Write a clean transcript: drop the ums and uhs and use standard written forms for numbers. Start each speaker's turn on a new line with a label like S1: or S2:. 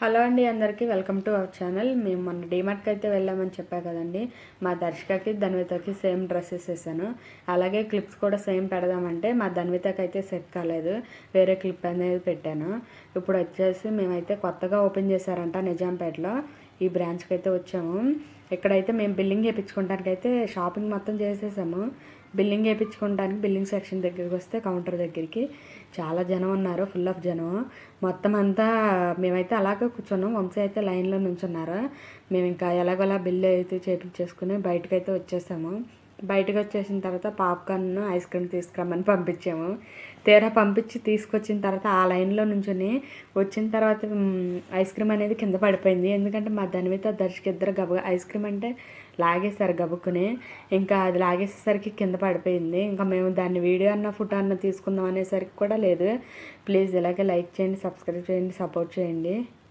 S1: Hello అండి అందరికీ welcome to our channel. మేము మొన్న డీమార్ట్కి అయితే వెళ్ళామని చెప్పా కదండి. మా దర్శకకి ధన్వితకి సేమ్ డ్రెస్సెస్ వేసాను. అలాగే క్లిప్స్ కూడా సేమ్ పెడదామంటే మా ధన్వితకి అయితే సెట్ కాలేదు, వేరే క్లిప్ అనేది పెట్టాను. ఇప్పుడు వచ్చేసి మేమైతే కొత్తగా ఓపెన్ చేశారంట నిజాంపేటలో, ఈ బ్రాంచ్కి అయితే వచ్చాము. ఇక్కడైతే మేము బిల్లింగ్ వేయించుకోవడానికి అయితే షాపింగ్ మొత్తం చేసేసాము. బిల్లింగ్ వేయించుకోవడానికి బిల్లింగ్ సెక్షన్ దగ్గరికి వస్తే కౌంటర్ దగ్గరికి చాలా జనం ఉన్నారు, ఫుల్ ఆఫ్ జనం. మొత్తం అంతా మేమైతే అలాగే కూర్చున్నాం, వంశీ అయితే లైన్లో నుంచున్నారు. మేము ఇంకా ఎలాగోలా బిల్లు అయితే చేయించేసుకుని బయటకు అయితే వచ్చేసాము. బయటకు వచ్చేసిన తర్వాత పాప్కార్న్ ఐస్ క్రీమ్ తీసుకురమ్మని పంపించాము. తీరా పంపించి తీసుకొచ్చిన తర్వాత ఆ లైన్లో నుంచుని వచ్చిన తర్వాత ఐస్ క్రీమ్ అనేది కింద పడిపోయింది. ఎందుకంటే మా ధన్విత దర్శకి ఇద్దరు ఐస్ క్రీమ్ అంటే లాగేశారు గబుక్కుని. ఇంకా అది లాగేసేసరికి కింద పడిపోయింది. ఇంకా మేము దాన్ని వీడియో అన్న ఫోటో అన్న తీసుకుందాం అనేసరికి కూడా లేదు. ప్లీజ్ ఇలాగే లైక్ చేయండి, సబ్స్క్రైబ్ చేయండి, సపోర్ట్ చేయండి.